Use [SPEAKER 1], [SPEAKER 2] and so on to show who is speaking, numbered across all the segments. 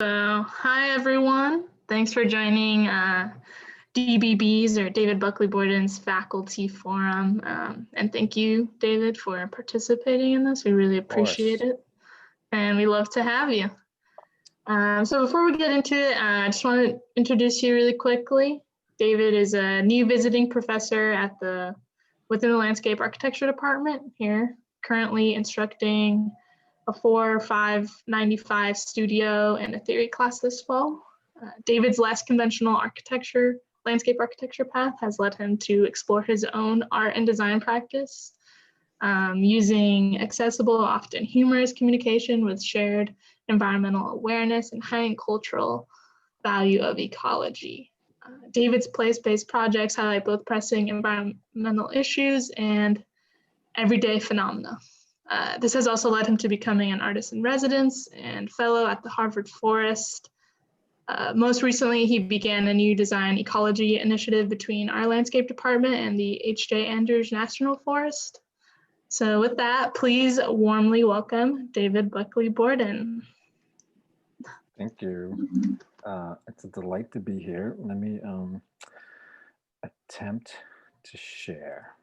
[SPEAKER 1] So, hi everyone. Thanks for joining DBB's or David Buckley Borden's faculty forum. And thank you, David, for participating in this. We really appreciate it. And we love to have you. So before we get into it, I just want to introduce you really quickly. David is a new visiting professor at within the landscape architecture department here, currently instructing a 4-5-95 studio and a theory class this fall. David's less conventional landscape architecture path has led him to explore his own art and design practice using accessible, often humorous communication with shared environmental awareness and heightened cultural value of ecology. David's place-based projects highlight both pressing environmental issues and everyday phenomena. This has also led him to becoming an artist in residence and fellow at the Harvard Forest. Most recently, he began a new design ecology initiative between our landscape department and the H.J. Andrews National Forest. So with that, please warmly welcome David Buckley Borden.
[SPEAKER 2] Thank you. It's a delight to be here. Let me attempt to share.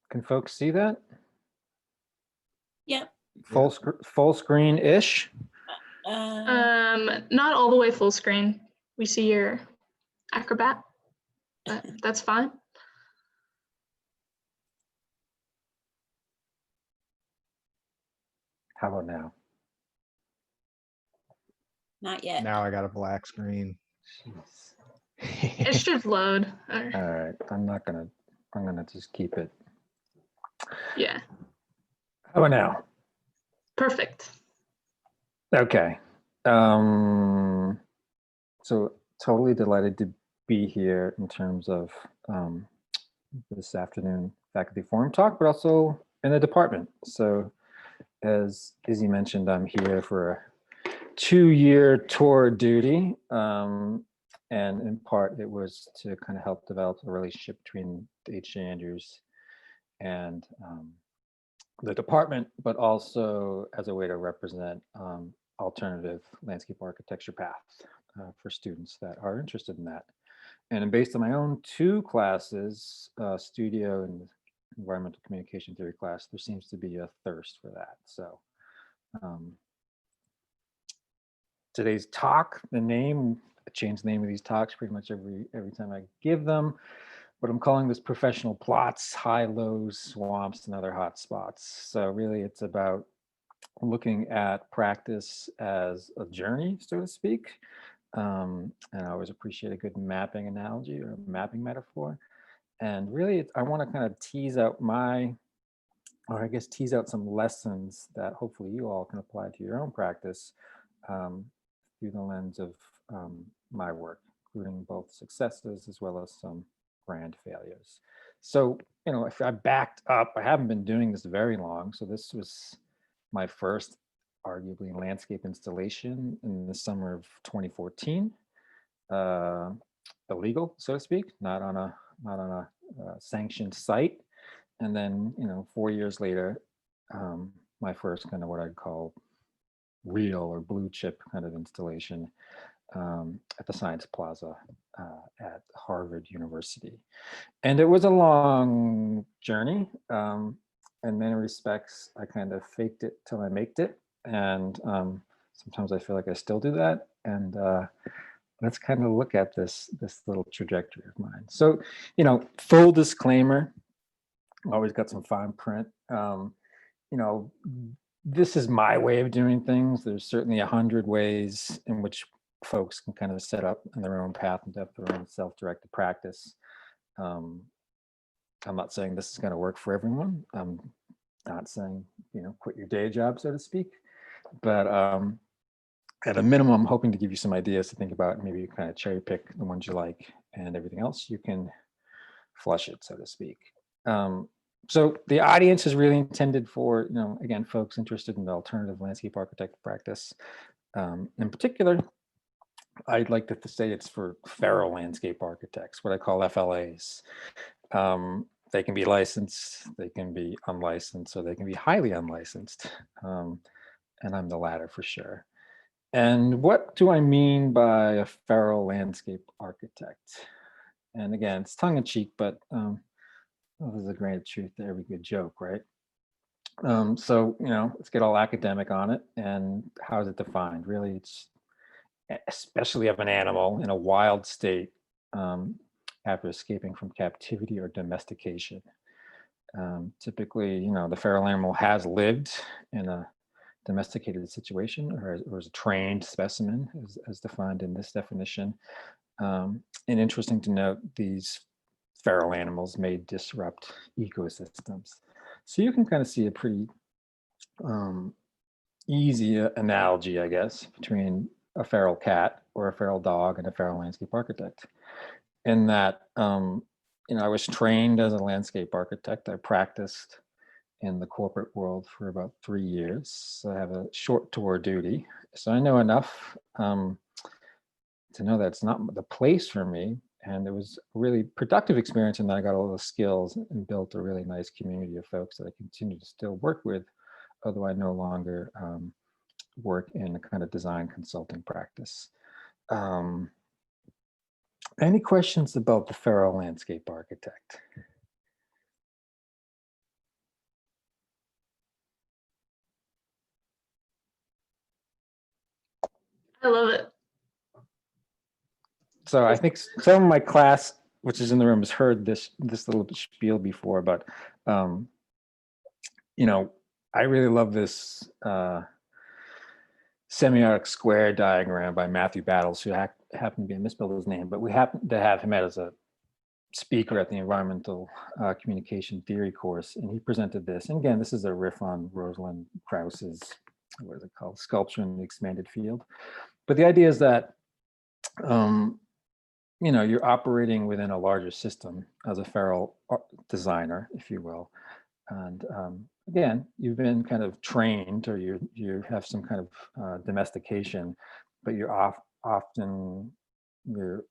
[SPEAKER 2] Can folks see that?
[SPEAKER 3] Yep.
[SPEAKER 2] Full screen-ish?
[SPEAKER 1] Not all the way full screen. We see your Acrobat, but that's fine.
[SPEAKER 2] How about now?
[SPEAKER 3] Not yet.
[SPEAKER 4] Now I got a black screen.
[SPEAKER 2] Jeez.
[SPEAKER 1] It should load.
[SPEAKER 2] All right, I'm gonna just keep it.
[SPEAKER 1] Yeah.
[SPEAKER 2] How about now?
[SPEAKER 1] Perfect.
[SPEAKER 2] Okay. So totally delighted to be here in terms of this afternoon faculty forum talk, but also in the department. So as Izzy mentioned, I'm here for a 2-year tour duty. And in part, it was to kind of help develop a relationship between the H.J. Andrews and the department, but also as a way to represent alternative landscape architecture paths for students that are interested in that. And based on my own 2 classes, studio and environmental communication theory class, there seems to be a thirst for that. So today's talk, I change the name of these talks pretty much every time I give them, but I'm calling this professional plots, high, lows, swamps, and other hot spots. So really it's about looking at practice as a journey, so to speak. And I always appreciate a good mapping analogy or mapping metaphor. And really, I want to kind of tease out tease out some lessons that hopefully you all can apply to your own practice through the lens of my work, including both successes as well as some grand failures. So, if I backed up, I haven't been doing this very long. So this was my first arguably landscape installation in the summer of 2014. Illegal, so to speak, not on a sanctioned site. And then, 4 years later, my first kind of what I'd call real or blue chip kind of installation at the Science Plaza at Harvard University. And it was a long journey. In many respects, I kind of faked it till I maked it. And sometimes I feel like I still do that. And let's kind of look at this little trajectory of mine. So, full disclaimer, always got some fine print. This is my way of doing things. There's certainly 100 ways in which folks can kind of set up in their own path and have their own self-directed practice. I'm not saying this is going to work for everyone. I'm not saying, quit your day job, so to speak. But at a minimum, I'm hoping to give you some ideas to think about. Maybe you kind of cherry pick the ones you like, and everything else you can flush it, so to speak. So the audience is really intended for, again, folks interested in the alternative landscape architect practice. In particular, I'd like to say it's for feral landscape architects, what I call FLAs. They can be licensed, they can be unlicensed, or they can be highly unlicensed. And I'm the latter for sure. And what do I mean by a feral landscape architect? And again, it's tongue in cheek, but there's a grain of truth to every good joke, right? So, let's get all academic on it. And how is it defined? Really, it's especially of an animal in a wild state after escaping from captivity or domestication. Typically, the feral animal has lived in a domesticated situation or as a trained specimen as defined in this definition. And interesting to note, these feral animals may disrupt ecosystems. So you can kind of see a pretty easy analogy, I guess, between a feral cat or a feral dog and a feral landscape architect. In that, I was trained as a landscape architect. I practiced in the corporate world for about 3 years. So I have a short tour duty. So I know enough to know that it's not the place for me. And it was a really productive experience, and I got all the skills and built a really nice community of folks that I continue to still work with, although I no longer work in a kind of design consulting practice. Any questions about the feral landscape architect?
[SPEAKER 1] I love it.
[SPEAKER 2] So I think some of my class, which is in the room, has heard this little spiel before, but I really love this semiotic square diagram by Matthew Battles, who happened to be, I misspelled his name, but we happen to have him as a speaker at the environmental communication theory course, and he presented this. And again, this is a riff on Rosalind Krauss's, what is it called, Sculpture in the Expanded Field. But the idea is that you're operating within a larger system as a feral designer, if you will. And again, you've been kind of trained, or you have some kind of domestication, but you're often you're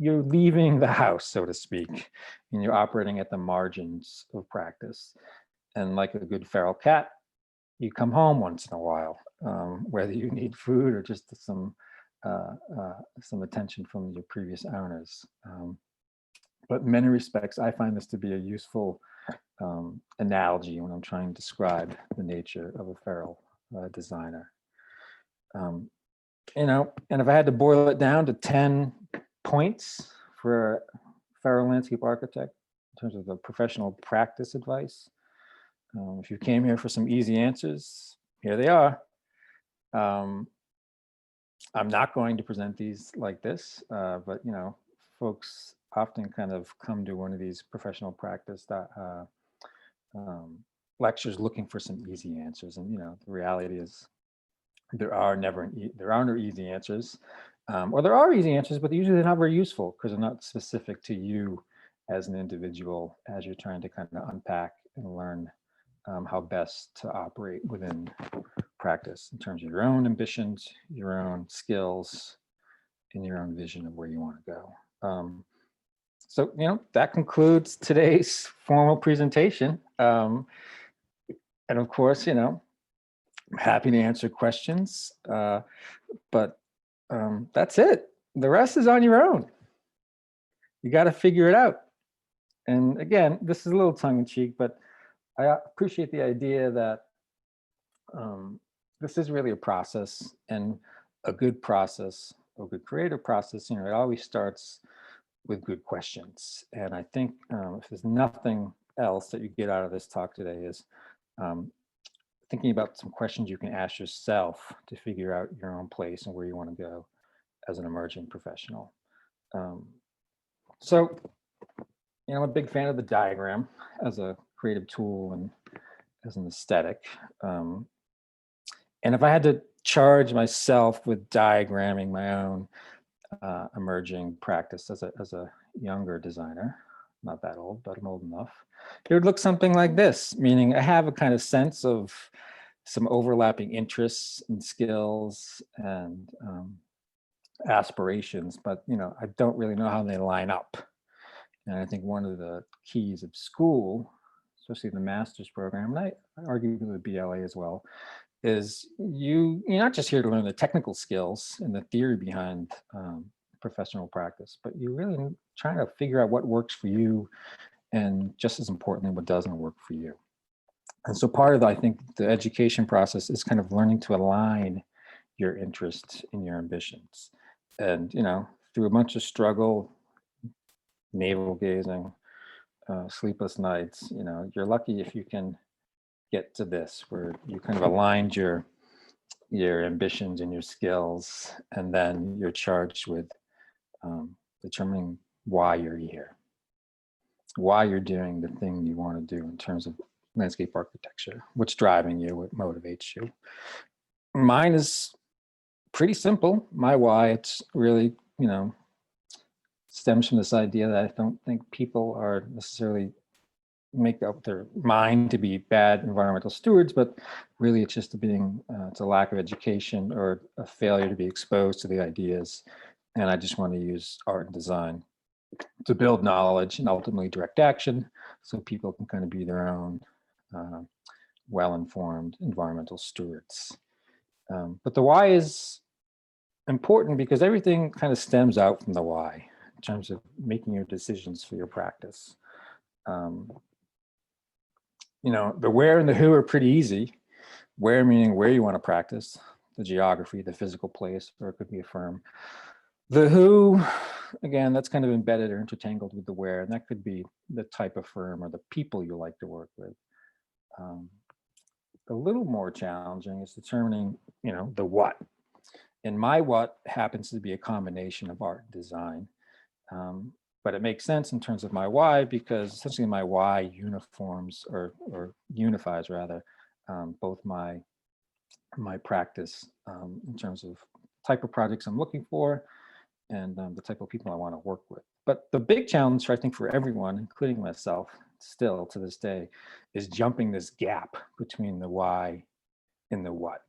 [SPEAKER 2] leaving the house, so to speak, and you're operating at the margins of practice. And like a good feral cat, you come home once in a while, whether you need food or just some attention from your previous owners. But in many respects, I find this to be a useful analogy when I'm trying to describe the nature of a feral designer. And if I had to boil it down to 10 points for a feral landscape architect in terms of the professional practice advice, if you came here for some easy answers, here they are. I'm not going to present these like this, but folks often kind of come to one of these professional practice lectures looking for some easy answers, and the reality is there are no easy answers, or there are easy answers, but usually they're not very useful because they're not specific to you as an individual as you're trying to kind of unpack and learn how best to operate within practice in terms of your own ambitions, your own skills, and your own vision of where you want to go. So, that concludes today's formal presentation. And of course, I'm happy to answer questions, but that's it. The rest is on your own. You got to figure it out. And again, this is a little tongue in cheek, but I appreciate the idea that this is really a process, and a good process, a good creative process, it always starts with good questions. And I think if there's nothing else that you get out of this talk today is thinking about some questions you can ask yourself to figure out your own place and where you want to go as an emerging professional. So, I'm a big fan of the diagram as a creative tool and as an aesthetic. And if I had to charge myself with diagramming my own emerging practice as a younger designer, not that old, but I'm old enough, it would look something like this, meaning I have a kind of sense of some overlapping interests and skills and aspirations, but I don't really know how they line up. And I think one of the keys of school, especially the master's program, and I argue with the BLA as well, is you're not just here to learn the technical skills and the theory behind professional practice, but you're really trying to figure out what works for you, and just as importantly, what doesn't work for you. And so part of, I think, the education process is kind of learning to align your interests and your ambitions. And, through a bunch of struggle, navel gazing, sleepless nights, you're lucky if you can get to this, where you kind of aligned your ambitions and your skills, and then you're charged with determining why you're here, why you're doing the thing you want to do in terms of landscape architecture, what's driving you, what motivates you. Mine is pretty simple. My why, it's really, stems from this idea that I don't think people are necessarily make up their mind to be bad environmental stewards, but really it's just it's a lack of education or a failure to be exposed to the ideas. And I just want to use art and design to build knowledge and ultimately direct action, so people can kind of be their own well-informed environmental stewards. But the why is important because everything kind of stems out from the why in terms of making your decisions for your practice. The where and the who are pretty easy. Where meaning where you want to practice, the geography, the physical place, or it could be a firm. The who, again, that's kind of embedded or intertangled with the where, and that could be the type of firm or the people you like to work with. A little more challenging is determining, the what. And my what happens to be a combination of art and design. But it makes sense in terms of my why, because essentially my why unifies rather both my practice in terms of type of projects I'm looking for and the type of people I want to work with. But the big challenge, I think, for everyone, including myself, still to this day, is jumping this gap between the why and the what.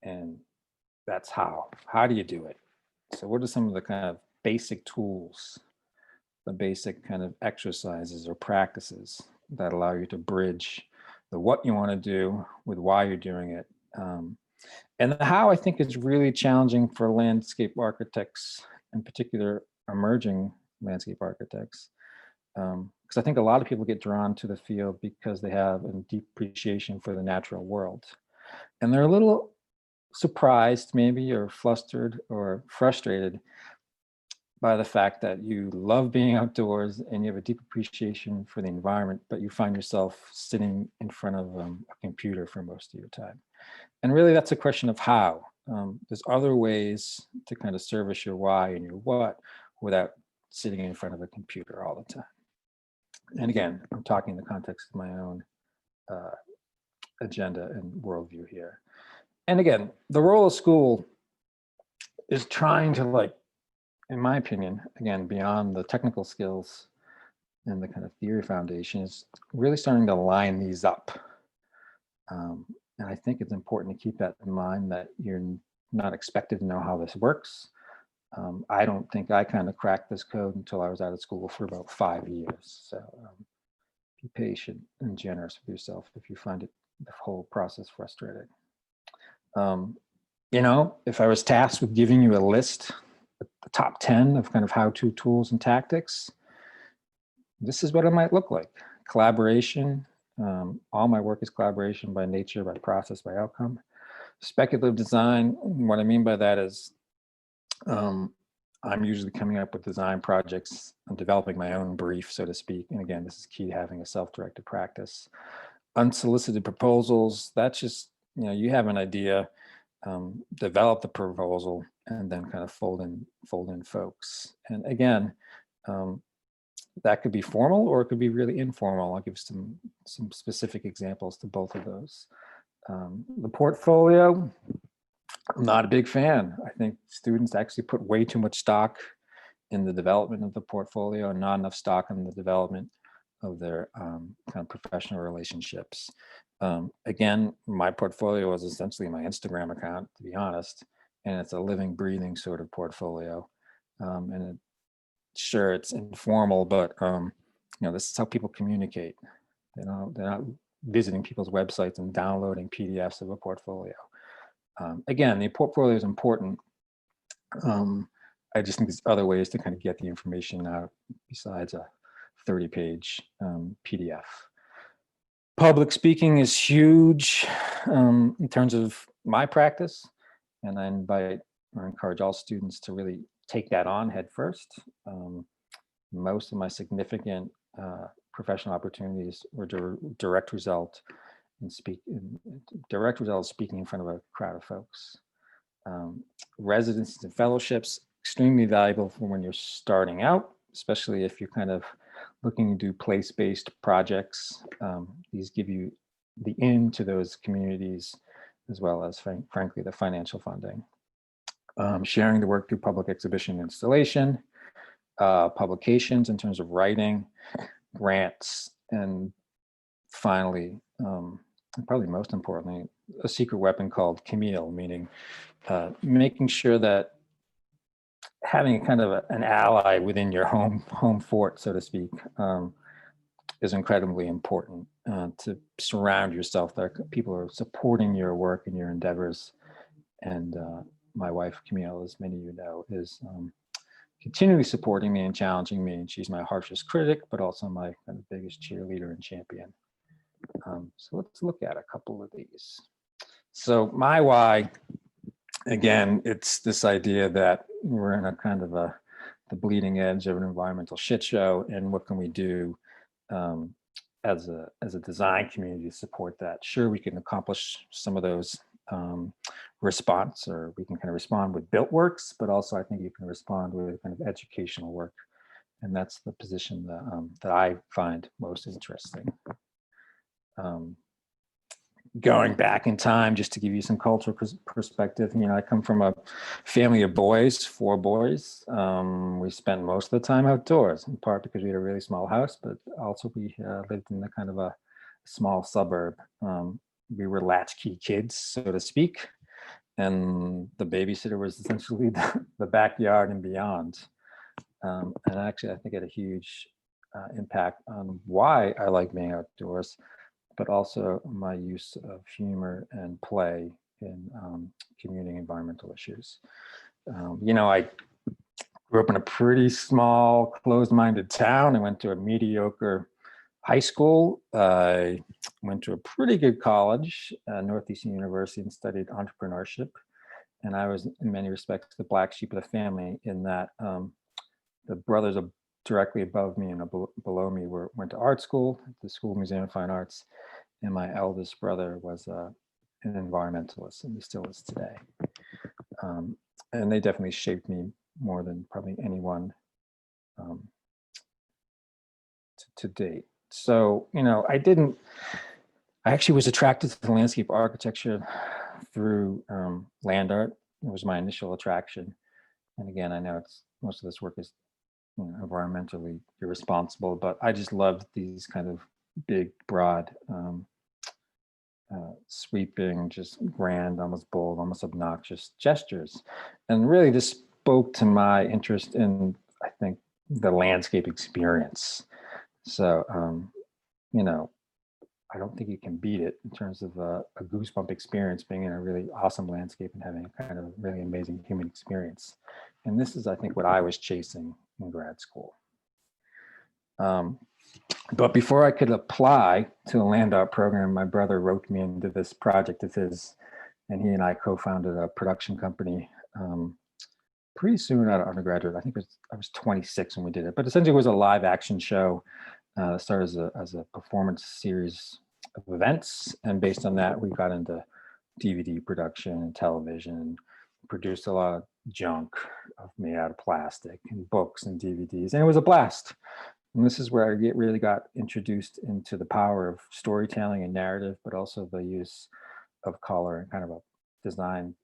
[SPEAKER 2] And that's how. How do you do it? So what are some of the kind of basic tools, the basic kind of exercises or practices that allow you to bridge the what you want to do with why you're doing it? And the how, I think, is really challenging for landscape architects, in particular emerging landscape architects, because I think a lot of people get drawn to the field because they have a deep appreciation for the natural world, and they're a little surprised maybe, or flustered or frustrated by the fact that you love being outdoors and you have a deep appreciation for the environment, but you find yourself sitting in front of a computer for most of your time. And really that's a question of how. There's other ways to kind of service your why and your what without sitting in front of a computer all the time. And again, I'm talking in the context of my own agenda and worldview here. And again, the role of school is trying to, in my opinion, again, beyond the technical skills and the kind of theory foundation, is really starting to line these up. And I think it's important to keep that in mind, that you're not expected to know how this works. I don't think I kind of cracked this code until I was out of school for about 5 years. So be patient and generous with yourself if you find the whole process frustrating. If I was tasked with giving you a list, the top 10 of kind of how-to tools and tactics, this is what it might look like. Collaboration. All my work is collaboration by nature, by process, by outcome. Speculative design. What I mean by that is I'm usually coming up with design projects. I'm developing my own brief, so to speak. And again, this is key to having a self-directed practice. Unsolicited proposals. That's just, you have an idea, develop the proposal, and then kind of fold in folks. And again, that could be formal or it could be really informal. I'll give some specific examples to both of those. The portfolio, I'm not a big fan. I think students actually put way too much stock in the development of the portfolio and not enough stock in the development of their kind of professional relationships. Again, my portfolio is essentially my Instagram account, to be honest, and it's a living, breathing sort of portfolio. And sure, it's informal, but this is how people communicate. They're not visiting people's websites and downloading PDFs of a portfolio. Again, the portfolio is important. I just think there's other ways to kind of get the information out besides a 30-page PDF. Public speaking is huge in terms of my practice, and I invite or encourage all students to really take that on head first. Most of my significant professional opportunities were direct result of speaking in front of a crowd of folks. Residencies and fellowships, extremely valuable for when you're starting out, especially if you're kind of looking to do place-based projects. These give you the into those communities, as well as, frankly, the financial funding. Sharing the work through public exhibition installation, publications in terms of writing, grants, and finally, and probably most importantly, a secret weapon called Camille, meaning making sure that having kind of an ally within your home fort, so to speak, is incredibly important to surround yourself. That people are supporting your work and your endeavors. And my wife, Camille, as many of you know, is continually supporting me and challenging me. And she's my harshest critic, but also my kind of biggest cheerleader and champion. So let's look at a couple of these. So my why, again, it's this idea that we're in a kind of the bleeding edge of an environmental shit show, and what can we do as a design community to support that? Sure, we can accomplish some of those response, or we can kind of respond with built works, but also I think you can respond with kind of educational work, and that's the position that I find most interesting. Going back in time, just to give you some cultural perspective, I come from a family of boys, 4 boys. We spent most of the time outdoors, in part because we had a really small house, but also we lived in a kind of a small suburb. We were latchkey kids, so to speak, and the babysitter was essentially the backyard and beyond. And actually, I think it had a huge impact on why I like being outdoors, but also my use of humor and play in commuting environmental issues. I grew up in a pretty small, closed-minded town. I went to a mediocre high school. I went to a pretty good college, Northeastern University, and studied entrepreneurship. And I was, in many respects, the black sheep of the family, in that the brothers directly above me and below me went to art school at the School Museum of Fine Arts, and my eldest brother was an environmentalist, and he still is today. And they definitely shaped me more than probably anyone to date. So, I actually was attracted to landscape architecture through land art. It was my initial attraction. And again, I know most of this work is environmentally irresponsible, but I just loved these kind of big, broad, sweeping, just grand, almost bold, almost obnoxious gestures. And really this spoke to my interest in, I think, the landscape experience. So, I don't think you can beat it in terms of a goosebump experience, being in a really awesome landscape and having a kind of really amazing human experience. And this is, I think, what I was chasing in grad school. But before I could apply to a land art program, my brother roped me into this project of his, and he and I co-founded a production company pretty soon out of undergraduate. I think I was 26 when we did it, but essentially it was a live action show. Started as a performance series of events, and based on that, we got into DVD production and television, produced a lot of junk made out of plastic and books and DVDs, and it was a blast. And this is where I really got introduced into the power of storytelling and narrative, but also the use of color and kind of a design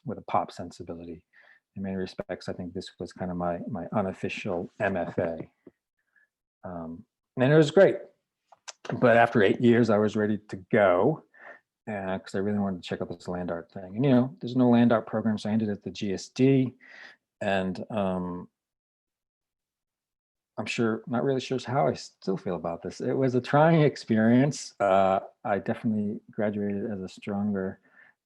[SPEAKER 2] with a pop sensibility. In many respects, I think this was kind of my unofficial MFA. And it was great. But after 8 years, I was ready to go because I really wanted to check out this land art thing. And, there's no land art program, so I ended at the GSD. And I'm sure, not really sure how I still feel about this. It was a trying experience. I definitely graduated as a stronger,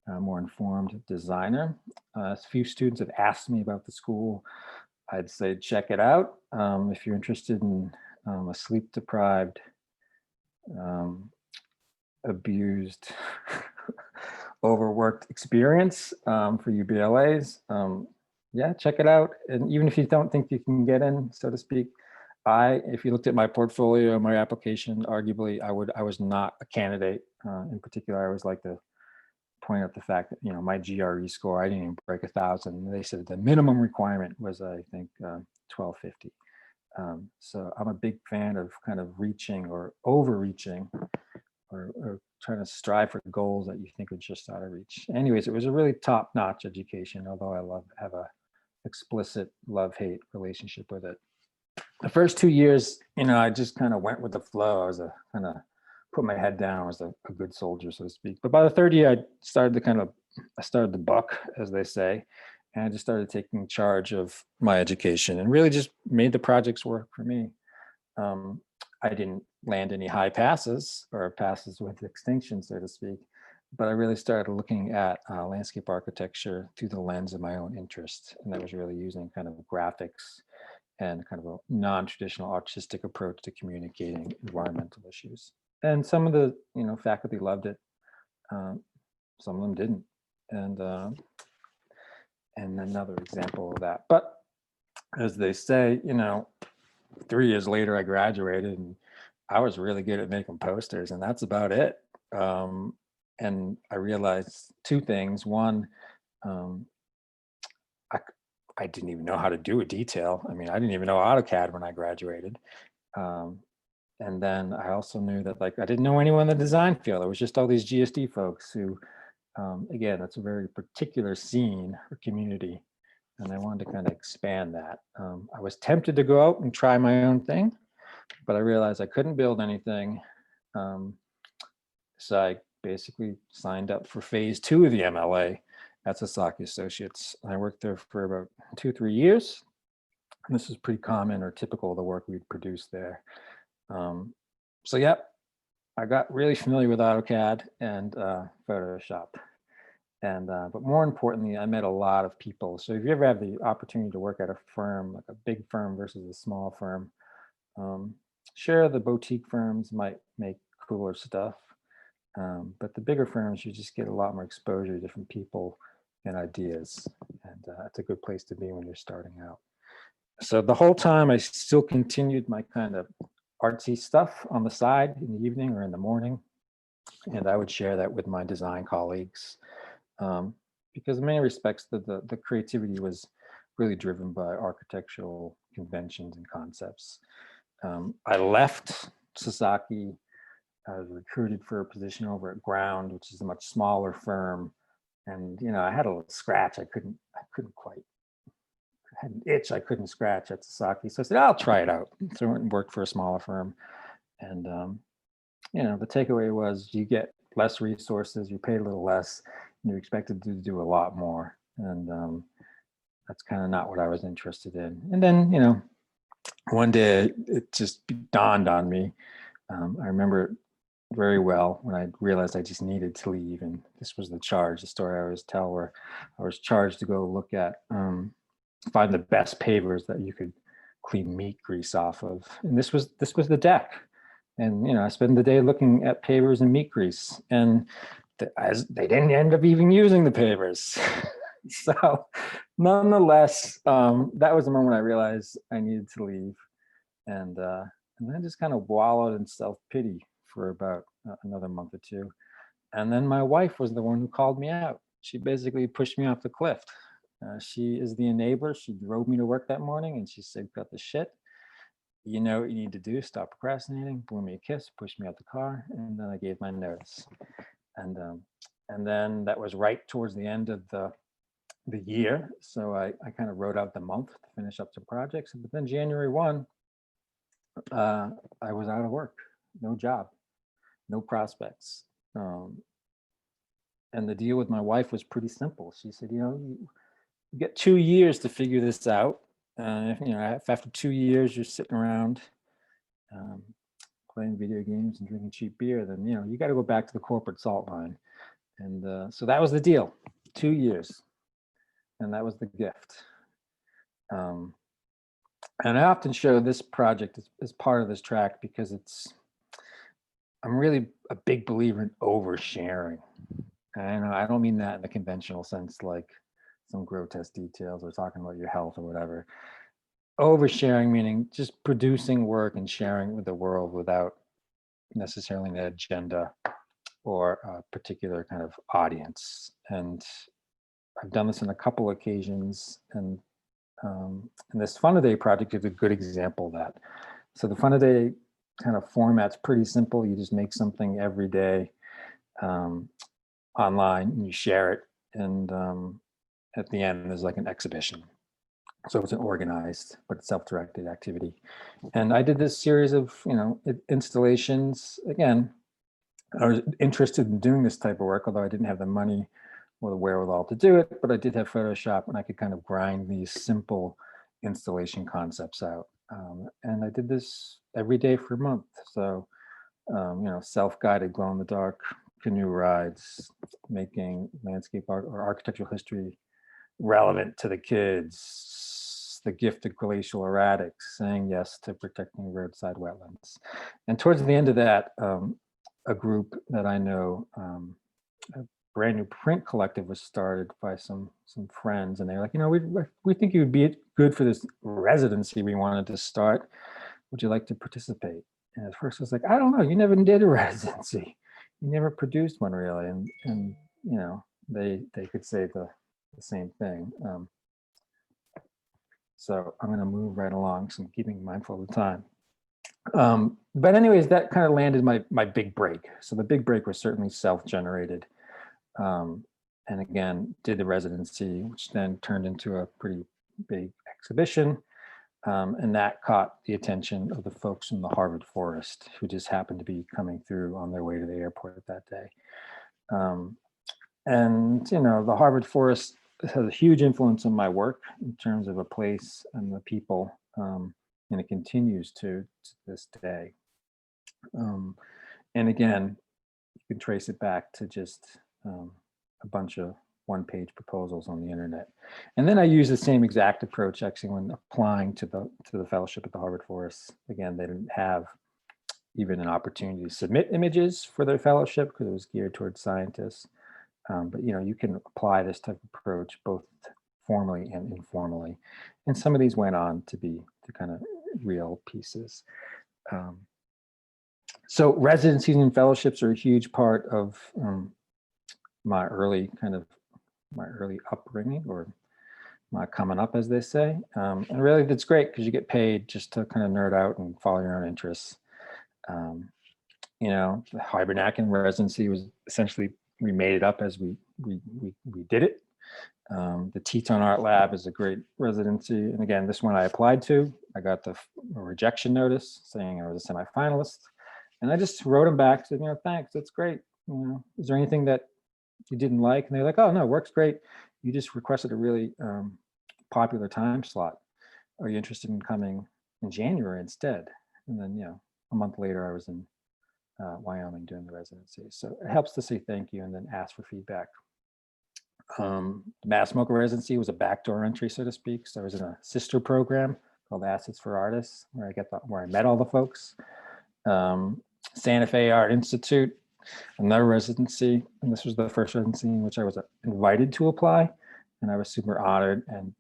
[SPEAKER 2] more informed designer. A few students have asked me about the school. I'd say check it out if you're interested in a sleep-deprived, um, abused, overworked experience for you BLAs. Yeah, check it out. And even if you don't think you can get in, so to speak, if you looked at my portfolio, my application, arguably I was not a candidate. In particular, I always like to point out the fact that, my GRE score, I didn't even break 1,000. They said the minimum requirement was, I think, 1250. So I'm a big fan of kind of reaching or overreaching, or trying to strive for goals that you think are just out of reach. Anyways, it was a really top-notch education, although have a explicit love-hate relationship with it. The first 2 years, I just kind of went with the flow. I was kind of put my head down. I was a good soldier, so to speak. But by the third year, I started to buck, as they say, and I just started taking charge of my education and really just made the projects work for me. I didn't land any high passes or passes with extinction, so to speak, but I really started looking at landscape architecture through the lens of my own interest. And that was really using kind of graphics and kind of a non-traditional artistic approach to communicating environmental issues. And some of the faculty loved it. Some of them didn't. And another example of that. But as they say, 3 years later, I graduated and I was really good at making posters, and that's about it. And I realized two things. One, I didn't even know how to do a detail. I mean, I didn't even know AutoCAD when I graduated. And then I also knew that I didn't know anyone in the design field. It was just all these GSD folks who, again, that's a very particular scene or community. And I wanted to kind of expand that. I was tempted to go out and try my own thing, but I realized I couldn't build anything. So I basically signed up for phase 2 of the MLA at Sasaki Associates. I worked there for about 2-3 years. And this is pretty common or typical of the work we'd produce there. So yeah, I got really familiar with AutoCAD and Photoshop. But more importantly, I met a lot of people. So if you ever have the opportunity to work at a firm, like a big firm versus a small firm, sure, the boutique firms might make cooler stuff. But the bigger firms, you just get a lot more exposure to different people and ideas. And it's a good place to be when you're starting out. So the whole time I still continued my kind of artsy stuff on the side in the evening or in the morning. And I would share that with my design colleagues. Because in many respects, the creativity was really driven by architectural conventions and concepts. I left Sasaki. I was recruited for a position over at Ground, which is a much smaller firm. And, I had a little scratch. I couldn't quite, I had an itch I couldn't scratch at Sasaki. So I said, I'll try it out. So I went and worked for a smaller firm. And, the takeaway was you get less resources, you pay a little less, and you're expected to do a lot more. And that's kind of not what I was interested in. And then, one day it just dawned on me. I remember very well when I realized I just needed to leave. And this was the story I always tell, where I was charged to go look at, find the best pavers that you could clean meat grease off of. And this was the deck. And, I spent the day looking at pavers and meat grease, and as they didn't end up even using the pavers. So nonetheless, that was the moment I realized I needed to leave. And I just kind of wallowed in self-pity for about another month or two. And then my wife was the one who called me out. She basically pushed me off the cliff. She is the enabler. She drove me to work that morning and she said, cut the shit. You know what you need to do, stop procrastinating, blew me a kiss, pushed me out the car, and then I gave my notice. And then that was right towards the end of the year. So I kind of wrote out the month to finish up some projects. But then January 1, I was out of work, no job, no prospects. And the deal with my wife was pretty simple. She said, you get 2 years to figure this out. After 2 years, you're sitting around um, playing video games and drinking cheap beer, then you got to go back to the corporate salt mine. And so that was the deal. 2 years, and that was the gift. Um, and I often show this project as part of this track because I'm really a big believer in oversharing. And I don't mean that in the conventional sense, like some grotesque details or talking about your health or whatever. Oversharing meaning just producing work and sharing it with the world without necessarily an agenda or a particular kind of audience. And I've done this on a couple occasions, and this Fun a Day project is a good example of that. So the Fun a Day kind of format's pretty simple. You just make something every day online and you share it. And at the end, there's like an exhibition. So it's an organized but self-directed activity. And I did this series of, installations. Again, I was interested in doing this type of work, although I didn't have the money or the wherewithal to do it, but I did have Photoshop and I could kind of grind these simple installation concepts out. And I did this every day for a month. So, self-guided glow in the dark canoe rides, making landscape art or architectural history relevant to the kids, the gift of glacial erratics, saying yes to protecting roadside wetlands. And towards the end of that, a group that I know, a brand new print collective was started by some friends, and they're like, we think you would be good for this residency we wanted to start. Would you like to participate? And at first I was like, I don't know, you never did a residency. You never produced one really. And they could say the same thing. So I'm going to move right along. So I'm keeping mindful of the time. But anyways, that kind of landed my big break. So the big break was certainly self-generated. And again, did the residency, which then turned into a pretty big exhibition. And that caught the attention of the folks from the Harvard Forest who just happened to be coming through on their way to the airport that day. And the Harvard Forest has a huge influence on my work in terms of a place and the people, and it continues to this day. And again, you can trace it back to just a bunch of one-page proposals on the internet. And then I use the same exact approach actually when applying to the fellowship at the Harvard Forest. Again, they didn't have even an opportunity to submit images for their fellowship because it was geared towards scientists. But you can apply this type of approach both formally and informally. And some of these went on to be the kind of real pieces. So residencies and fellowships are a huge part of my early upbringing, or my coming up, as they say. And really that's great because you get paid just to kind of nerd out and follow your own interests. The Hibernacan residency was essentially, we made it up as we did it. The Teton Art Lab is a great residency. And again, this one I applied to. I got a rejection notice saying I was a semifinalist. And I just wrote them back, said, thanks, that's great. Is there anything that you didn't like? And they're like, oh, no, work's great. You just requested a really popular time slot. Are you interested in coming in January instead? And then, a month later, I was in Wyoming doing the residency. So it helps to say thank you and then ask for feedback. The Mass Smoker residency was a backdoor entry, so to speak. So I was in a sister program called Assets for Artists, where I met all the folks. Santa Fe Art Institute, another residency, and this was the first residency in which I was invited to apply, and I was super honored. And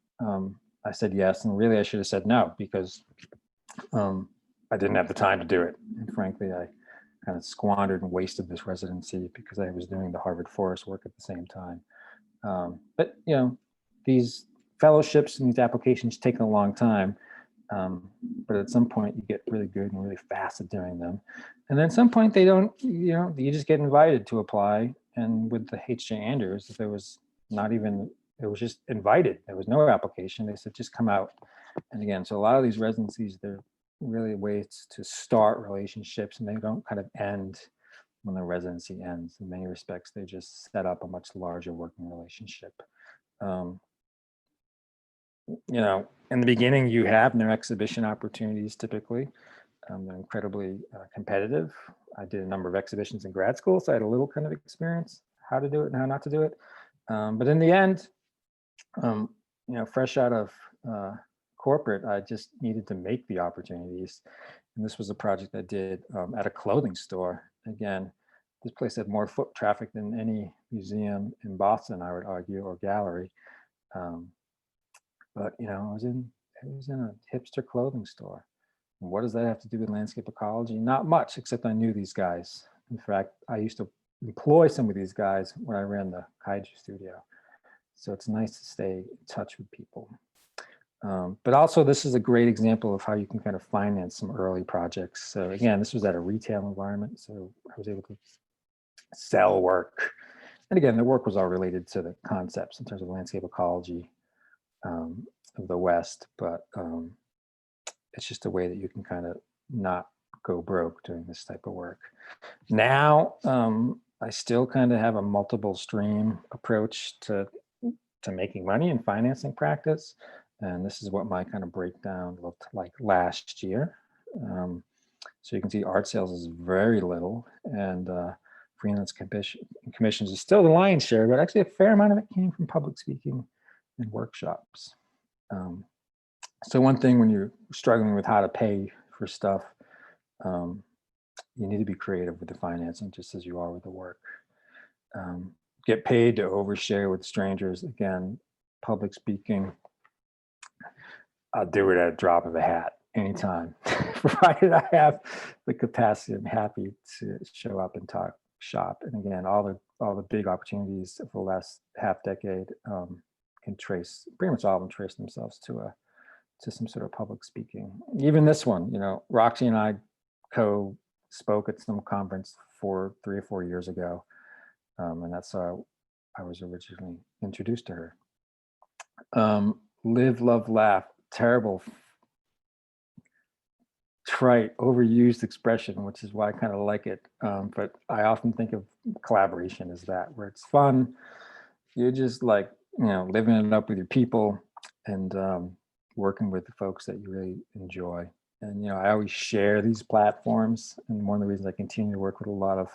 [SPEAKER 2] I said yes, and really I should have said no because I didn't have the time to do it. And frankly, I kind of squandered and wasted this residency because I was doing the Harvard Forest work at the same time. But these fellowships and these applications take a long time. But at some point you get really good and really fast at doing them. And then at some point they don't, you just get invited to apply. And with the H.J. Andrews, there was it was just invited. There was no application. They said, just come out. And again, so a lot of these residencies, they're really ways to start relationships, and they don't kind of end when the residency ends. In many respects, they just set up a much larger working relationship. in the beginning, you have no exhibition opportunities typically. They're incredibly competitive. I did a number of exhibitions in grad school, so I had a little kind of experience how to do it and how not to do it. But in the end, fresh out of corporate, I just needed to make the opportunities. And this was a project I did at a clothing store. Again, this place had more foot traffic than any museum in Boston, I would argue, or gallery. But it was in a hipster clothing store. And what does that have to do with landscape ecology? Not much, except I knew these guys. In fact, I used to employ some of these guys when I ran the kaiju studio. So it's nice to stay in touch with people. But also, this is a great example of how you can kind of finance some early projects. So again, this was at a retail environment, so I was able to sell work. And again, the work was all related to the concepts in terms of landscape ecology of the West, but it's just a way that you can kind of not go broke doing this type of work. Now, I still kind of have a multiple stream approach to making money and financing practice. And this is what my kind of breakdown looked like last year. So you can see art sales is very little, and freelance commissions is still the lion's share, but actually a fair amount of it came from public speaking and workshops. So one thing when you're struggling with how to pay for stuff, you need to be creative with the financing, just as you are with the work. Get paid to overshare with strangers. Again, public speaking, I'll do it at a drop of a hat anytime. Provided I have the capacity, I'm happy to show up and talk shop. And again, all the big opportunities of the last half decade can pretty much all of them trace themselves to some sort of public speaking. Even this one, Roxy and I spoke at some conference 3 or 4 years ago. And that's how I was originally introduced to her. Live, love, laugh. Terrible, trite, overused expression, which is why I kind of like it. But I often think of collaboration as that, where it's fun. You're just like, living it up with your people and working with the folks that you really enjoy. And, I always share these platforms. And one of the reasons I continue to work with a lot of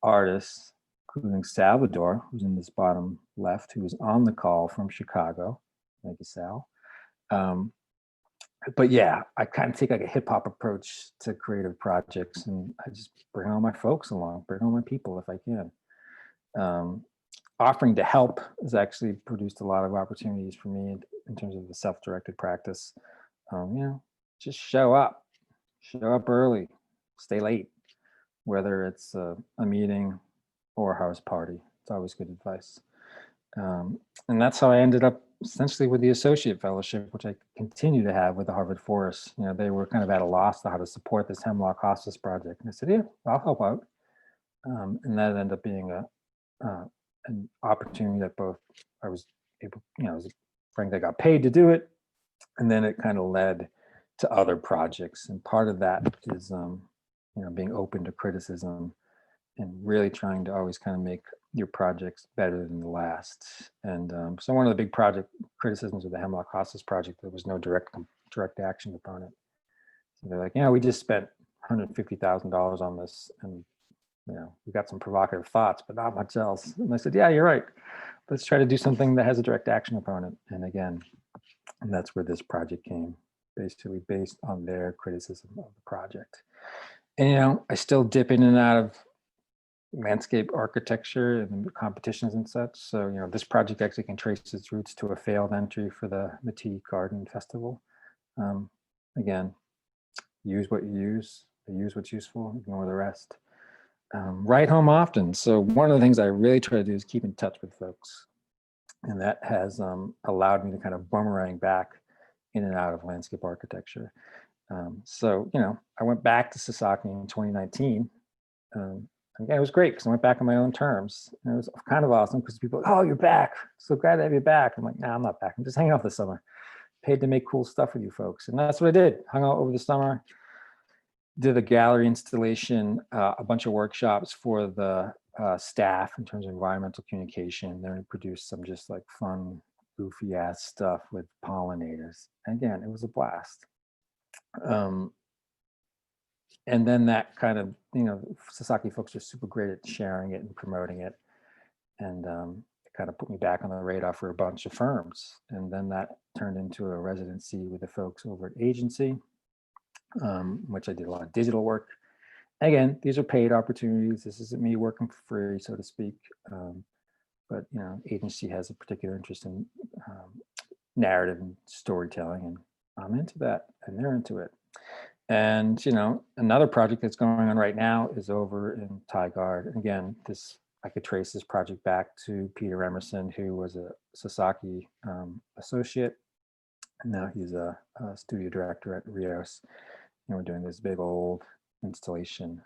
[SPEAKER 2] artists, including Salvador, who's in this bottom left, who was on the call from Chicago. Thank you, Sal. But yeah, I kind of take like a hip hop approach to creative projects, and I just bring all my folks along, bring all my people if I can. Offering to help has actually produced a lot of opportunities for me in terms of the self-directed practice. Just show up early, stay late, whether it's a meeting or a house party. It's always good advice. And that's how I ended up essentially with the associate fellowship, which I continue to have with the Harvard Forest. They were kind of at a loss to how to support this hemlock hospice project. And I said, yeah, I'll help out. And that ended up being an opportunity that both I was able, frankly, I got paid to do it. And then it kind of led to other projects. And part of that is, being open to criticism and really trying to always kind of make your projects better than the last. And so one of the big project criticisms of the Hemlock Hospice project, there was no direct action component. So they're like, we just spent $150,000 on this, and we got some provocative thoughts, but not much else. And I said, yeah, you're right. Let's try to do something that has a direct action component. And again, that's where this project came, basically based on their criticism of the project. And I still dip in and out of landscape architecture and competitions and such. So, this project actually can trace its roots to a failed entry for the Matee Garden Festival. Again, use what you use what's useful, ignore the rest. Write home often. So one of the things I really try to do is keep in touch with folks. And that has allowed me to kind of boomerang back in and out of landscape architecture. So, I went back to Sasaki in 2019. Again, it was great because I went back on my own terms. And it was kind of awesome because people, oh, you're back. So glad to have you back. I'm like, nah, I'm not back. I'm just hanging out this summer. Paid to make cool stuff with you folks. And that's what I did. Hung out over the summer, did a gallery installation, a bunch of workshops for the staff in terms of environmental communication. Then we produced some just like fun goofy ass stuff with pollinators. Again, it was a blast. And then that kind of, Sasaki folks are super great at sharing it and promoting it. And it kind of put me back on the radar for a bunch of firms. And then that turned into a residency with the folks over at agency, which I did a lot of digital work. Again, these are paid opportunities. This isn't me working for free, so to speak. But agency has a particular interest in narrative and storytelling, and I'm into that, and they're into it. And another project that's going on right now is over in Tigard. And again, I could trace this project back to Peter Emerson, who was a Sasaki associate, and now he's a studio director at Rios. And we're doing this big old installation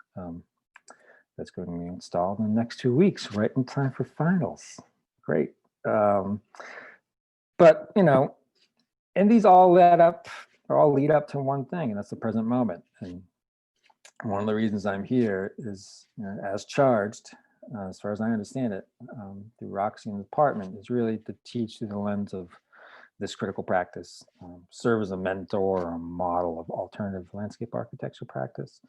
[SPEAKER 2] that's going to be installed in the next 2 weeks, right in time for finals. Great. But and these all lead up to one thing, and that's the present moment. And one of the reasons I'm here is, as charged, as far as I understand it, through Roxy and the department, is really to teach through the lens of this critical practice, serve as a mentor or a model of alternative landscape architecture practice.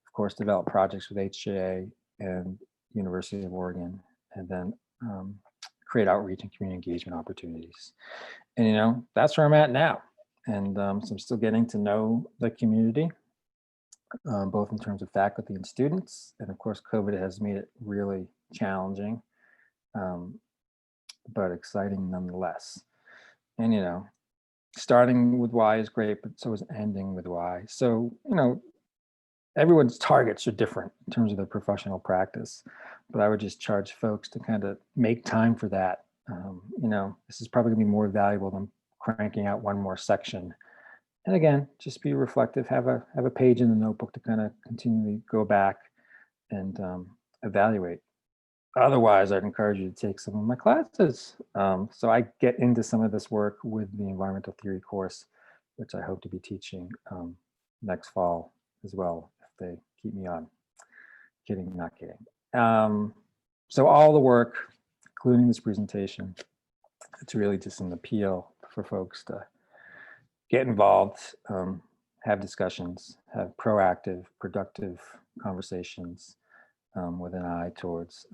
[SPEAKER 2] Of course, develop projects with HJA and University of Oregon, and then create outreach and community engagement opportunities. And that's where I'm at now. And so I'm still getting to know the community, both in terms of faculty and students. And of course, COVID has made it really challenging, but exciting nonetheless. And starting with why is great, but so is ending with why. So everyone's targets are different in terms of their professional practice, but I would just charge folks to kind of make time for that. This is probably gonna be more valuable than cranking out one more section. And again, just be reflective, have a page in the notebook to kind of continually go back and evaluate. Otherwise, I'd encourage you to take some of my classes. So I get into some of this work with the environmental theory course, which I hope to be teaching next fall as well, if they keep me on. Kidding, not kidding. So all the work, including this presentation, it's really just an appeal for folks to get involved, have discussions, have proactive, productive conversations with an eye towards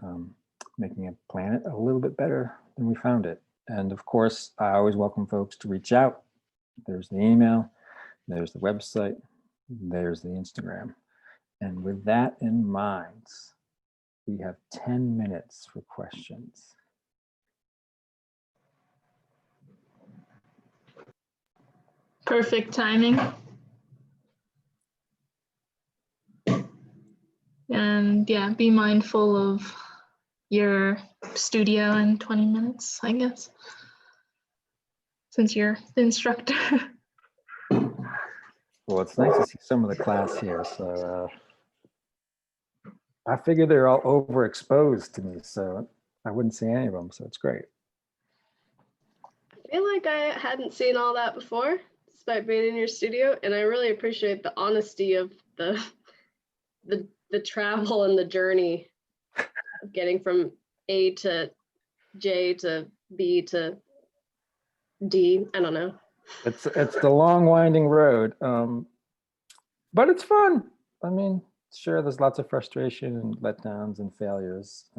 [SPEAKER 2] making a planet a little bit better than we found it. And of course, I always welcome folks to reach out. There's the email, there's the website, there's the Instagram. And with that in mind, we have 10 minutes for questions.
[SPEAKER 1] Perfect timing. And yeah, be mindful of your studio in 20 minutes, I guess, since you're the instructor.
[SPEAKER 2] Well, it's nice to see some of the class here. So I figure they're all overexposed to me, so I wouldn't see any of them. So it's great.
[SPEAKER 3] I feel like I hadn't seen all that before, despite being in your studio, and I really appreciate the honesty of the travel and the journey of getting from A to J to B to D. I don't know.
[SPEAKER 2] It's the long winding road, but it's fun. I mean, sure, there's lots of frustration and letdowns and failures,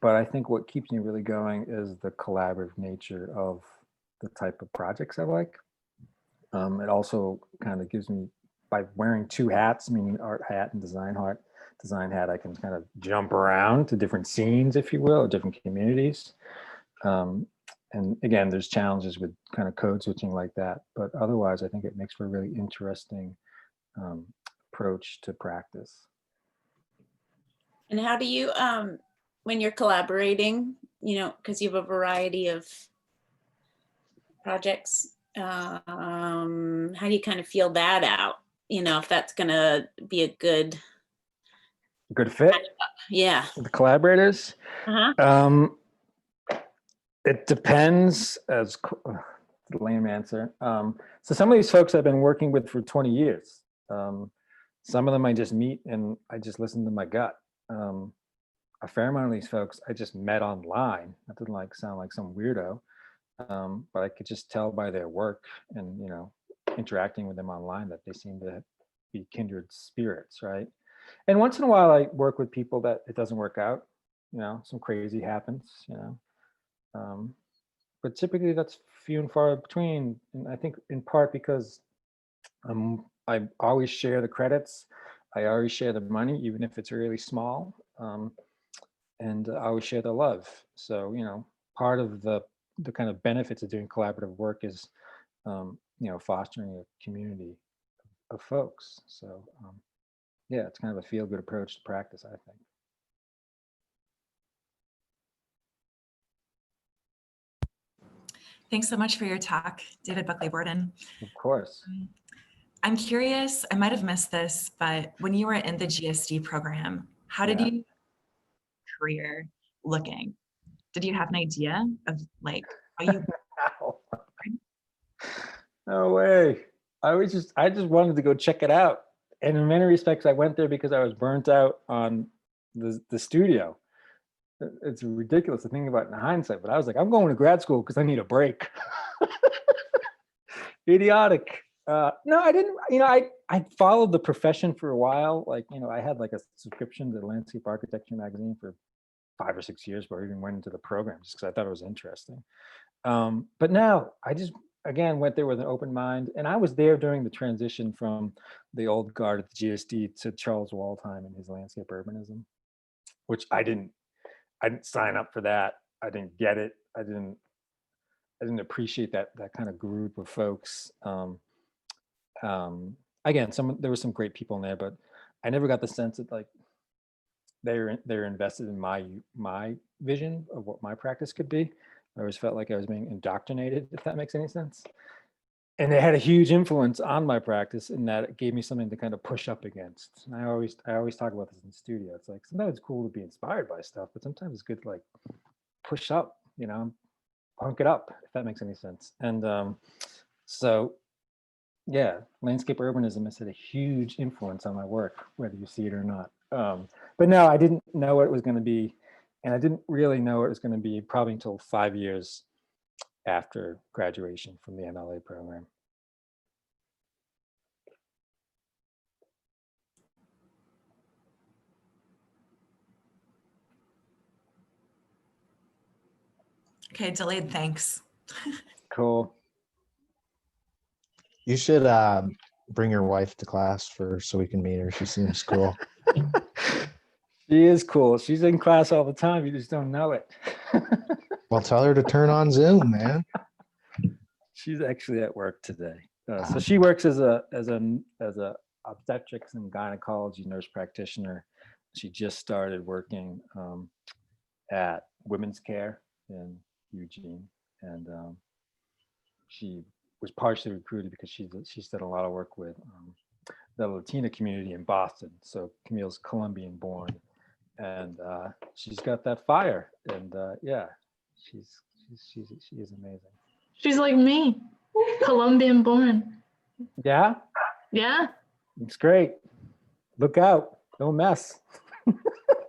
[SPEAKER 2] but I think what keeps me really going is the collaborative nature of the type of projects I like. It also kind of gives me, by wearing two hats, meaning art hat and design hat, I can kind of jump around to different scenes, if you will, or different communities. And again, there's challenges with kind of code switching like that, but otherwise I think it makes for a really interesting approach to practice.
[SPEAKER 4] And how do you, when you're collaborating, because you have a variety of projects, how do you kind of feel that out? If that's gonna be a good
[SPEAKER 2] fit?
[SPEAKER 4] Yeah.
[SPEAKER 2] The collaborators?
[SPEAKER 4] Uh-huh.
[SPEAKER 2] It depends, as the lame answer. So some of these folks I've been working with for 20 years. Some of them I just meet and I just listen to my gut. A fair amount of these folks I just met online. That doesn't sound like some weirdo. but I could just tell by their work and, you know, interacting with them online that they seem to be kindred spirits, right? And once in a while, I work with people that it doesn't work out. You know, some crazy happens. You know, but typically that's few and far between. And I think in part because I always share the credits. I always share the money, even if it's really small. And I always share the love. So, you know, part of the kind of benefits of doing collaborative work is, you know, fostering a community of folks. So, yeah, it's kind of a feel-good approach to practice, I think.
[SPEAKER 5] Thanks so much for your talk, David Buckley Borden.
[SPEAKER 2] Of course.
[SPEAKER 5] I'm curious, I might have missed this, but when you were in the GSD program, how did
[SPEAKER 2] Yeah.
[SPEAKER 5] you career looking? Did you have an idea of like how you
[SPEAKER 2] Ow. No way. I just wanted to go check it out. And in many respects, I went there because I was burnt out on the studio. It's ridiculous to think about in hindsight, but I was like, I'm going to grad school because I need a break. Idiotic. No, I didn't, you know, I followed the profession for a while. Like, you know, I had like a subscription to Landscape Architecture magazine for 5 or 6 years before I even went into the program, just because I thought it was interesting. But now I just, again, went there with an open mind. And I was there during the transition from the old guard at the GSD to Charles Waldheim and his landscape urbanism, which I didn't sign up for that. I didn't get it. I didn't appreciate that kind of group of folks. Again, there were some great people in there, but I never got the sense that like they're invested in my vision of what my practice could be. I always felt like I was being indoctrinated, if that makes any sense. And it had a huge influence on my practice in that it gave me something to kind of push up against. And I always talk about this in the studio. It's like sometimes it's cool to be inspired by stuff, but sometimes it's good to like push up, you know, punk it up, if that makes any sense. And so, yeah, landscape urbanism has had a huge influence on my work, whether you see it or not. But no, I didn't know what it was going to be. And I didn't really know what it was going to be probably until 5 years after graduation from the MLA program.
[SPEAKER 5] Okay, delayed thanks.
[SPEAKER 2] Cool.
[SPEAKER 6] You should bring your wife to class so we can meet her. She seems cool.
[SPEAKER 2] She is cool. She's in class all the time. You just don't know it.
[SPEAKER 6] Well, tell her to turn on Zoom, man.
[SPEAKER 2] She's actually at work today. So she works as a obstetrics and gynecology nurse practitioner. She just started working at Women's Care in Eugene, and she was partially recruited because she's done a lot of work with the Latina community in Boston. So Camille's Colombian born, and she's got that fire. And yeah, she is amazing.
[SPEAKER 1] She's like me, Colombian born.
[SPEAKER 2] Yeah,
[SPEAKER 1] Yeah.
[SPEAKER 2] it's great. Look out! Don't mess.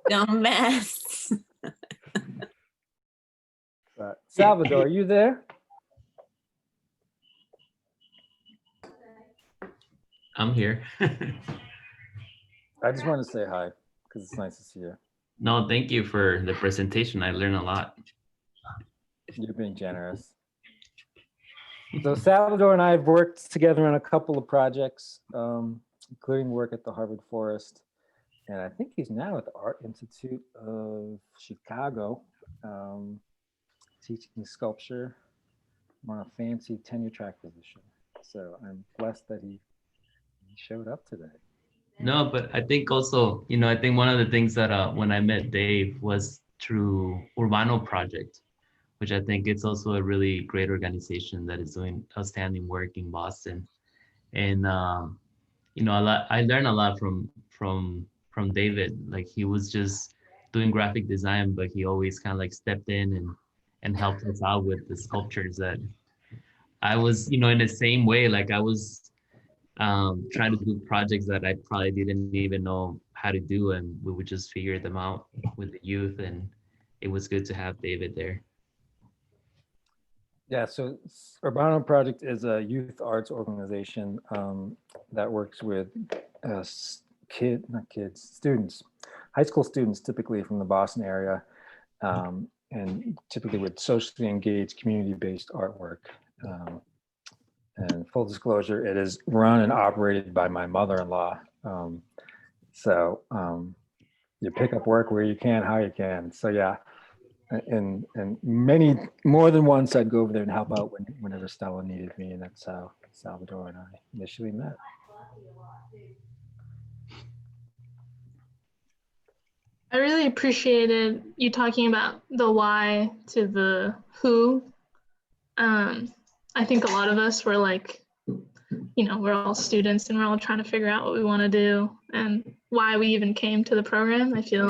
[SPEAKER 4] Don't mess.
[SPEAKER 2] Salvador, are you there?
[SPEAKER 7] I'm here.
[SPEAKER 2] I just want to say hi because it's nice to see you.
[SPEAKER 7] No, thank you for the presentation. I learned a lot.
[SPEAKER 2] You're being generous. So Salvador and I have worked together on a couple of projects, including work at the Harvard Forest. And I think he's now at the Art Institute of Chicago, teaching sculpture on a fancy tenure track position. So I'm blessed that he showed up today.
[SPEAKER 7] No, but I think also, you know, I think one of the things that when I met Dave was through Urbano Project, which I think it's also a really great organization that is doing outstanding work in Boston. And, you know, I learned a lot from David. Like he was just doing graphic design, but he always kind of like stepped in and helped us out with the sculptures that I was, you know, in the same way, like I was trying to do projects that I probably didn't even know how to do, and we would just figure them out with the youth, and it was good to have David there.
[SPEAKER 2] Yeah, so Urbano Project is a youth arts organization that works with students, high school students, typically from the Boston area, and typically with socially engaged, community-based artwork. And full disclosure, it is run and operated by my mother-in-law. So you pick up work where you can, how you can. So yeah. And many more than once I'd go over there and help out whenever Stella needed me, and that's how Salvador and I initially met.
[SPEAKER 1] I really appreciated you talking about the why to the who. I think a lot of us were like, we're all students and we're all trying to figure out what we want to do and why we even came to the program. I feel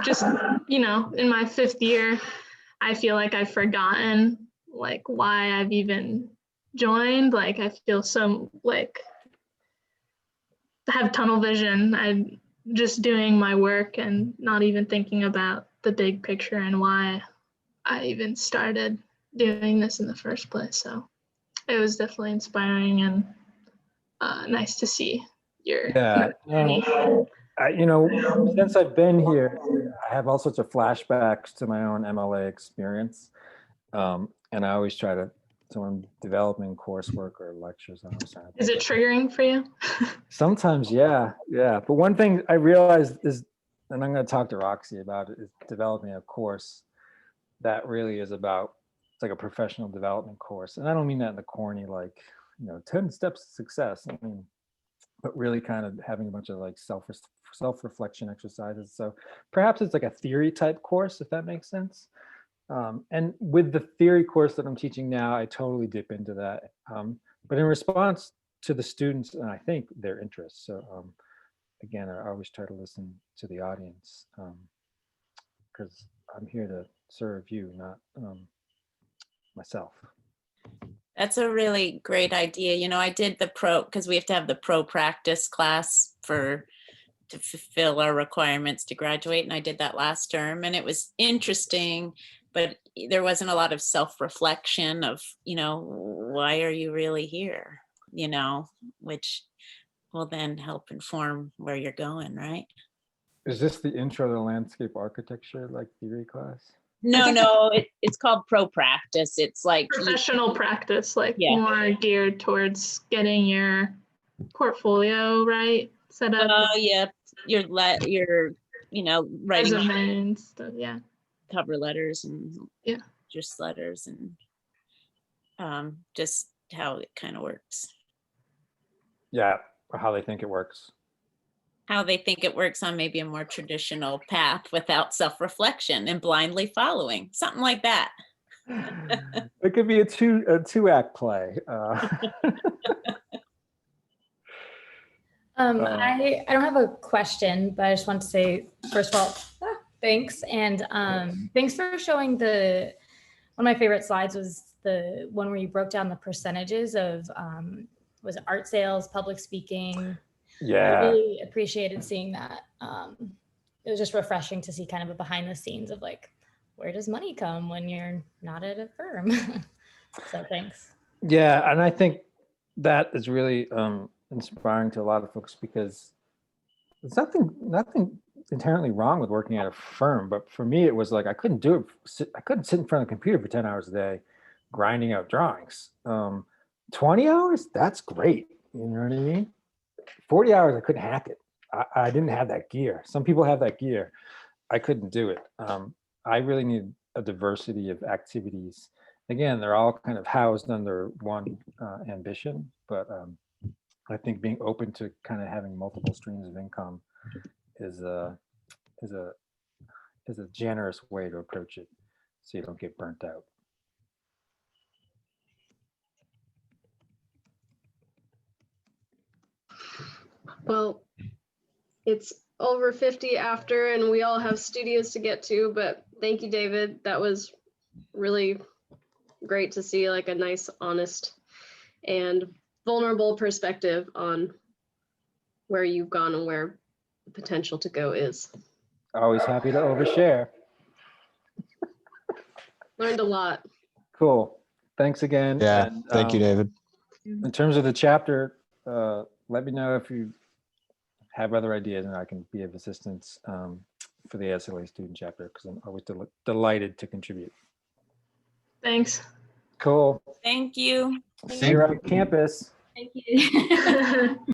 [SPEAKER 1] just, in my 5th year, I feel like I've forgotten like why I've even joined. Like I feel so like I have tunnel vision. I'm just doing my work and not even thinking about the big picture and why I even started doing this in the first place. So it was definitely inspiring and nice to see your journey.
[SPEAKER 2] Since I've been here, I have all sorts of flashbacks to my own MLA experience. And I always try to, so when I'm developing coursework or lectures, I always try to.
[SPEAKER 1] Is it triggering for you?
[SPEAKER 2] Sometimes, yeah. But one thing I realized is, and I'm going to talk to Roxy about it, is developing a course that really is about, it's like a professional development course. And I don't mean that in the corny, like, 10 steps to success. I mean, but really kind of having a bunch of like self-reflection exercises. So perhaps it's like a theory type course, if that makes sense. And with the theory course that I'm teaching now, I totally dip into that. But in response to the students, and I think their interests. So again, I always try to listen to the audience because I'm here to serve you, not myself.
[SPEAKER 4] That's a really great idea. I did the because we have to have the pro practice class to fulfill our requirements to graduate. And I did that last term and it was interesting, but there wasn't a lot of self-reflection of, why are you really here? Which will then help inform where you're going, right?
[SPEAKER 2] Is this the intro to landscape architecture, like theory class?
[SPEAKER 4] No, it's called pro practice. It's like
[SPEAKER 1] professional practice, like
[SPEAKER 4] Yeah.
[SPEAKER 1] more geared towards getting your portfolio right set up.
[SPEAKER 4] Oh yeah, your writing
[SPEAKER 1] Resume and stuff. Yeah.
[SPEAKER 4] cover letters and
[SPEAKER 1] Yeah.
[SPEAKER 4] just letters and just how it kind of works.
[SPEAKER 2] Yeah, or how they think it works.
[SPEAKER 4] How they think it works on maybe a more traditional path without self-reflection and blindly following, something like that.
[SPEAKER 2] It could be a two-act play.
[SPEAKER 8] I don't have a question, but I just want to say, first of all, thanks. And thanks for showing one of my favorite slides was the one where you broke down the percentages of, was it art sales, public speaking?
[SPEAKER 2] Yeah.
[SPEAKER 8] I really appreciated seeing that. It was just refreshing to see kind of a behind the scenes of like, where does money come when you're not at a firm? So thanks.
[SPEAKER 2] Yeah, and I think that is really inspiring to a lot of folks because there's nothing inherently wrong with working at a firm, but for me it was like I couldn't do it. I couldn't sit in front of a computer for 10 hours a day grinding out drawings. 20 hours, that's great. You know what I mean? 40 hours, I couldn't hack it. I didn't have that gear. Some people have that gear. I couldn't do it. I really need a diversity of activities. Again, they're all kind of housed under one ambition, but I think being open to kind of having multiple streams of income is a generous way to approach it, so you don't get burnt out.
[SPEAKER 3] Well, it's over 50 after, and we all have studios to get to, but thank you, David. That was really great to see like a nice, honest, and vulnerable perspective on where you've gone and where the potential to go is.
[SPEAKER 2] Always happy to overshare.
[SPEAKER 3] Learned a lot.
[SPEAKER 2] Cool. thanks again.
[SPEAKER 6] Yeah,
[SPEAKER 2] and,
[SPEAKER 6] thank you, David.
[SPEAKER 2] In terms of the chapter, let me know if you have other ideas and I can be of assistance for the ASLA student chapter, because I'm always delighted to contribute.
[SPEAKER 1] Thanks.
[SPEAKER 2] Cool.
[SPEAKER 4] Thank you.
[SPEAKER 2] See you around campus.
[SPEAKER 8] Thank you.